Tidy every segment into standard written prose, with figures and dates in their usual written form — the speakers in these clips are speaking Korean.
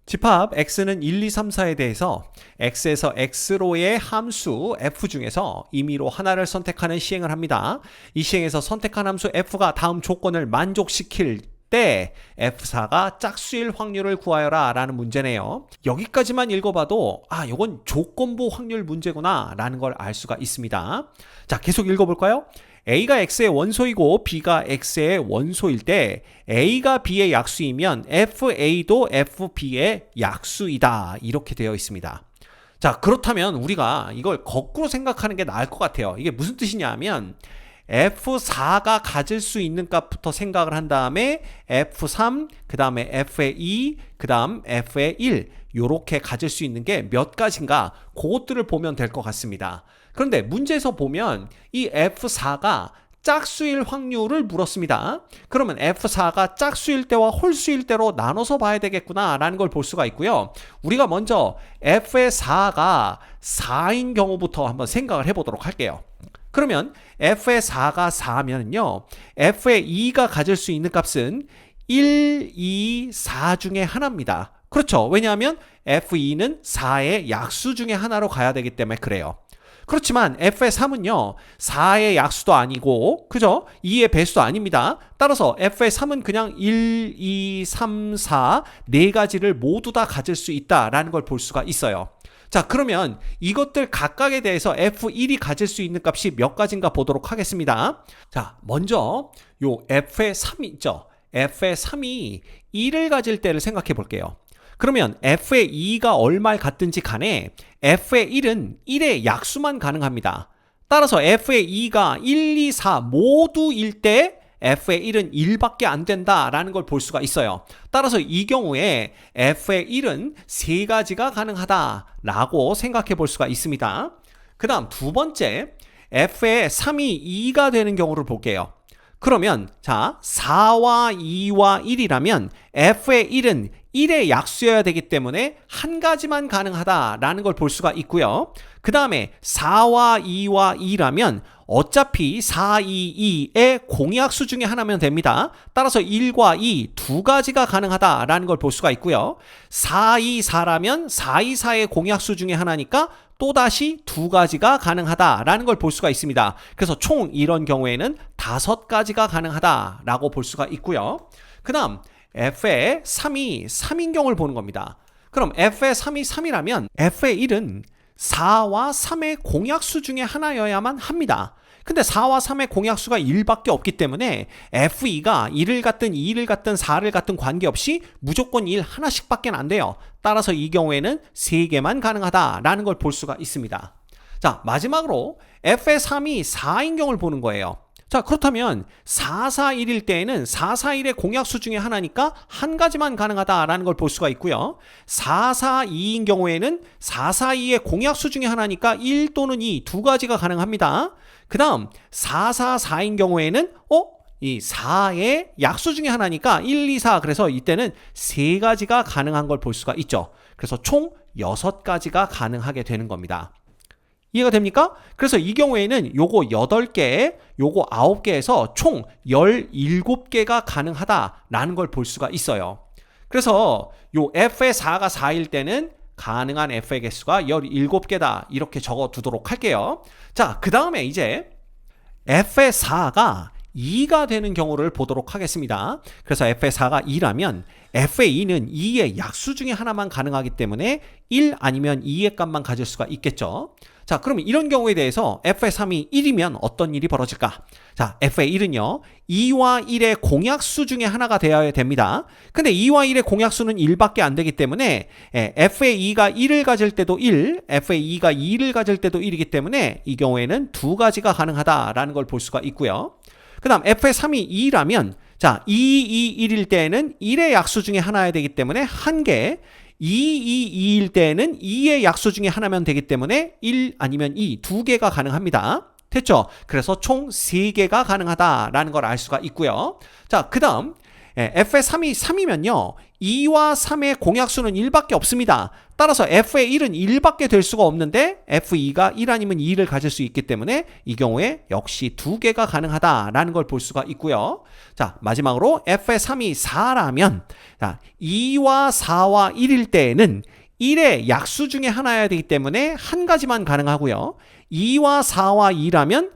집합 x는 1, 2, 3, 4에 대해서 x에서 x로의 함수 f 중에서 임의로 하나를 선택하는 시행을 합니다. 이 시행에서 선택한 함수 f가 다음 조건을 만족시킬 때 f4가 짝수일 확률을 구하여라 라는 문제네요. 여기까지만 읽어봐도 이건 조건부 확률 문제구나 라는 걸 알 수가 있습니다. 자, 계속 읽어볼까요? A가 X의 원소이고 B가 X의 원소일 때 A가 B의 약수이면 FA도 FB의 약수이다 이렇게 되어 있습니다. 자, 그렇다면 우리가 이걸 거꾸로 생각하는 게 나을 것 같아요. 이게 무슨 뜻이냐 하면 F4가 가질 수 있는 값부터 생각을 한 다음에 F3, 그 다음에 F의 2, 그 다음 F의 1 요렇게 가질 수 있는 게 몇 가지인가 그것들을 보면 될 것 같습니다. 그런데 문제에서 보면 이 F4가 짝수일 확률을 물었습니다. 그러면 F4가 짝수일 때와 홀수일 때로 나눠서 봐야 되겠구나 라는 걸 볼 수가 있고요. 우리가 먼저 F의 4가 4인 경우부터 한번 생각을 해보도록 할게요. 그러면 F의 4가 4면요 F의 2가 가질 수 있는 값은 1, 2, 4 중에 하나입니다. 그렇죠. 왜냐하면 F2는 4의 약수 중에 하나로 가야 되기 때문에 그래요. 그렇지만 F의 3은요 4의 약수도 아니고 그죠? 2의 배수도 아닙니다. 따라서 F의 3은 그냥 1, 2, 3, 4 네 가지를 모두 다 가질 수 있다라는 걸 볼 수가 있어요. 자, 그러면 이것들 각각에 대해서 F1이 가질 수 있는 값이 몇 가지인가 보도록 하겠습니다. 자, 먼저 요 F의 3이 있죠. F의 3이 1을 가질 때를 생각해 볼게요. 그러면 F의 2가 얼마에 같든지 간에 F의 1은 1의 약수만 가능합니다. 따라서 F의 2가 1, 2, 4 모두일 때 F의 1은 1밖에 안 된다라는 걸 볼 수가 있어요. 따라서 이 경우에 F의 1은 3가지가 가능하다라고 생각해 볼 수가 있습니다. 그 다음 두 번째, F의 3이 2가 되는 경우를 볼게요. 그러면 자 4와 2와 1이라면 F의 1은 1의 약수여야 되기 때문에 한 가지만 가능하다라는 걸 볼 수가 있고요. 그 다음에 4와 2와 2라면 어차피 4, 2, 2의 공약수 중에 하나면 됩니다. 따라서 1과 2 두 가지가 가능하다라는 걸 볼 수가 있고요. 4, 2, 4라면 4, 2, 4의 공약수 중에 하나니까 또다시 두 가지가 가능하다라는 걸 볼 수가 있습니다. 그래서 총 이런 경우에는 5가지가 가능하다라고 볼 수가 있고요. 그 다음 F의 3이 3인 경우를 보는 겁니다. 그럼 F의 3이 3이라면 F의 1은 4와 3의 공약수 중에 하나여야만 합니다. 근데 4와 3의 공약수가 1밖에 없기 때문에 F2가 1을 갖든 2를 갖든 4를 갖든 관계없이 무조건 1 하나씩 밖에 안 돼요. 따라서 이 경우에는 3개만 가능하다라는 걸 볼 수가 있습니다. 자, 마지막으로 F의 3이 4인 경우를 보는 거예요. 자, 그렇다면 4, 4, 1일 때에는 4, 4, 1의 공약수 중에 하나니까 한 가지만 가능하다라는 걸 볼 수가 있고요. 4, 4, 2인 경우에는 4, 4, 2의 공약수 중에 하나니까 1 또는 2 두 가지가 가능합니다. 그 다음 4, 4, 4인 경우에는 이 4의 약수 중에 하나니까 1, 2, 4 그래서 이때는 3가지가 가능한 걸 볼 수가 있죠. 그래서 총 6가지가 가능하게 되는 겁니다. 이해가 됩니까? 그래서 이 경우에는 요거 8개, 요거 9개에서 총 17개가 가능하다라는 걸 볼 수가 있어요. 그래서 요 F의 4가 4일 때는 가능한 F의 개수가 17개다 이렇게 적어 두도록 할게요. 자, 그 다음에 이제 F의 4가 2가 되는 경우를 보도록 하겠습니다. 그래서 F의 4가 2라면 F의 2는 2의 약수 중에 하나만 가능하기 때문에 1 아니면 2의 값만 가질 수가 있겠죠. 자, 그럼 이런 경우에 대해서 F의 3이 1이면 어떤 일이 벌어질까? 자, F의 1은요 2와 1의 공약수 중에 하나가 되어야 됩니다. 근데 2와 1의 공약수는 1밖에 안 되기 때문에 F의 2가 1을 가질 때도 1, F의 2가 2를 가질 때도 1이기 때문에 이 경우에는 두 가지가 가능하다라는 걸 볼 수가 있고요. 그 다음 F의 3이 2라면 자 2, 2, 1일 때에는 1의 약수 중에 하나여야 되기 때문에 한 개, 2, 2, 2일 때에는 2의 약수 중에 하나면 되기 때문에 1 아니면 2 두 개가 가능합니다. 됐죠? 그래서 총 3개가 가능하다라는 걸 알 수가 있고요. 자, 그 다음 f의 3이 3이면요. 2와 3의 공약수는 1밖에 없습니다. 따라서 f의 1은 1밖에 될 수가 없는데 f2가 1 아니면 2를 가질 수 있기 때문에 이 경우에 역시 2개가 가능하다라는 걸 볼 수가 있고요. 자, 마지막으로 f의 3이 4라면 2와 4와 1일 때에는 1의 약수 중에 하나여야 되기 때문에 한 가지만 가능하고요. 2와 4와 2라면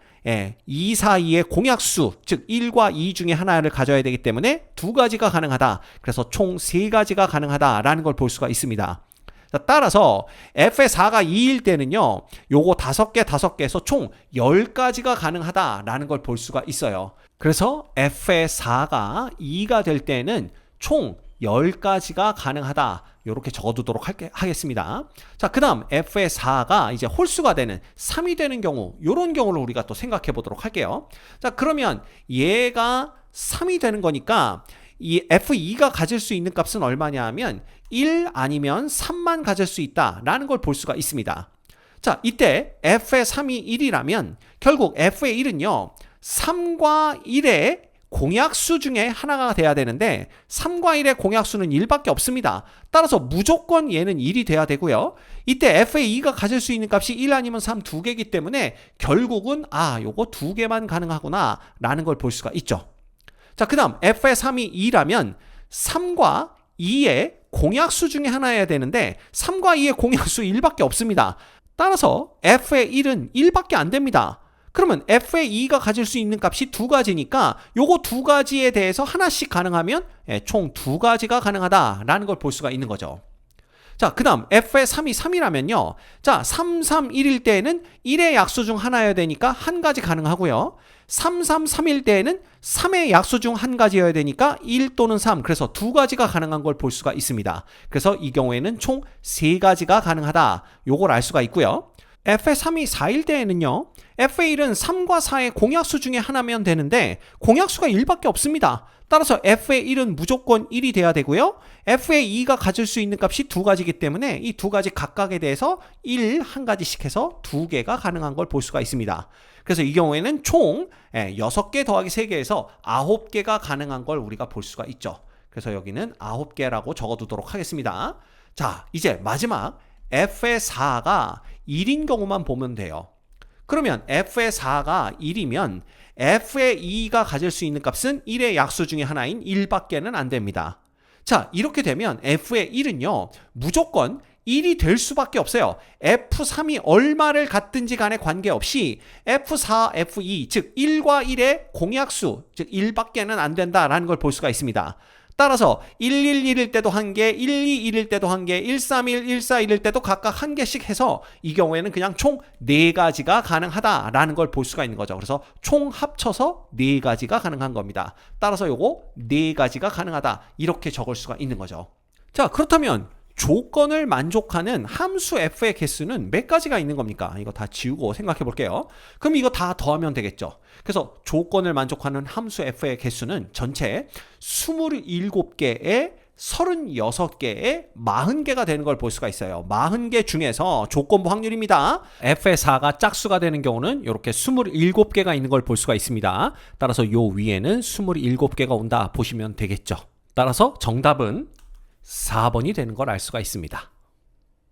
2, 4, 2의 공약수, 즉 1과 2 중에 하나를 가져야 되기 때문에 두 가지가 가능하다. 그래서 총 세 가지가 가능하다라는 걸 볼 수가 있습니다. 자, 따라서 f의 4가 2일 때는요. 요거 5개에서 총 10가지가 가능하다라는 걸 볼 수가 있어요. 그래서 f의 4가 2가 될 때는 총 10가지가 가능하다. 이렇게 적어두도록 하겠습니다. 자, 그 다음 f의 4가 이제 홀수가 되는 3이 되는 경우, 이런 경우를 우리가 또 생각해 보도록 할게요. 자, 그러면 얘가 3이 되는 거니까 이 f2가 가질 수 있는 값은 얼마냐 하면 1 아니면 3만 가질 수 있다라는 걸 볼 수가 있습니다. 자, 이때 f의 3이 1이라면 결국 f의 1은요 3과 1의 공약수 중에 하나가 돼야 되는데 3과 1의 공약수는 1밖에 없습니다. 따라서 무조건 얘는 1이 돼야 되고요. 이때 f의 2가 가질 수 있는 값이 1 아니면 3 두 개이기 때문에 결국은 요거 두 개만 가능하구나 라는 걸 볼 수가 있죠. 자, 그 다음 f의 3이 2라면 3과 2의 공약수 중에 하나여야 되는데 3과 2의 공약수 1밖에 없습니다. 따라서 f의 1은 1밖에 안 됩니다. 그러면 f의 2가 가질 수 있는 값이 두 가지니까 요거 두 가지에 대해서 하나씩 가능하면 총 두 가지가 가능하다라는 걸 볼 수가 있는 거죠. 자, 그 다음 f의 3이 3이라면요. 자, 3, 3, 1일 때에는 1의 약수 중 하나여야 되니까 한 가지 가능하고요. 3, 3, 3일 때에는 3의 약수 중 한 가지여야 되니까 1 또는 3, 그래서 두 가지가 가능한 걸 볼 수가 있습니다. 그래서 이 경우에는 총 세 가지가 가능하다. 요걸 알 수가 있고요. f의 3이 4일 때에는요. f의 1은 3과 4의 공약수 중에 하나면 되는데 공약수가 1밖에 없습니다. 따라서 f의 1은 무조건 1이 돼야 되고요. f의 2가 가질 수 있는 값이 두 가지이기 때문에 이 두 가지 각각에 대해서 1, 한 가지씩 해서 두 개가 가능한 걸 볼 수가 있습니다. 그래서 이 경우에는 총 6개 더하기 3개에서 9개가 가능한 걸 우리가 볼 수가 있죠. 그래서 여기는 9개라고 적어두도록 하겠습니다. 자, 이제 마지막 f의 4가 1인 경우만 보면 돼요. 그러면 f의 4가 1이면 f의 2가 가질 수 있는 값은 1의 약수 중에 하나인 1밖에는 안 됩니다. 자, 이렇게 되면 f의 1은요 무조건 1이 될 수밖에 없어요. f3이 얼마를 갖든지 간에 관계없이 f4, f2 즉 1과 1의 공약수 즉 1밖에는 안 된다라는 걸 볼 수가 있습니다. 따라서 111일 때도 한 개, 121일 때도 한 개, 131, 141일 때도 각각 한 개씩 해서 이 경우에는 그냥 총 4가지가 가능하다라는 걸 볼 수가 있는 거죠. 그래서 총 합쳐서 4가지가 가능한 겁니다. 따라서 요거 4가지가 가능하다 이렇게 적을 수가 있는 거죠. 자, 그렇다면 조건을 만족하는 함수 f의 개수는 몇 가지가 있는 겁니까? 이거 다 지우고 생각해 볼게요. 그럼 이거 다 더하면 되겠죠. 그래서 조건을 만족하는 함수 f의 개수는 전체 27개에 36개에 40개가 되는 걸 볼 수가 있어요. 40개 중에서 조건부 확률입니다. f의 4가 짝수가 되는 경우는 이렇게 27개가 있는 걸 볼 수가 있습니다. 따라서 요 위에는 27개가 온다 보시면 되겠죠. 따라서 정답은 4번이 되는 걸 알 수가 있습니다.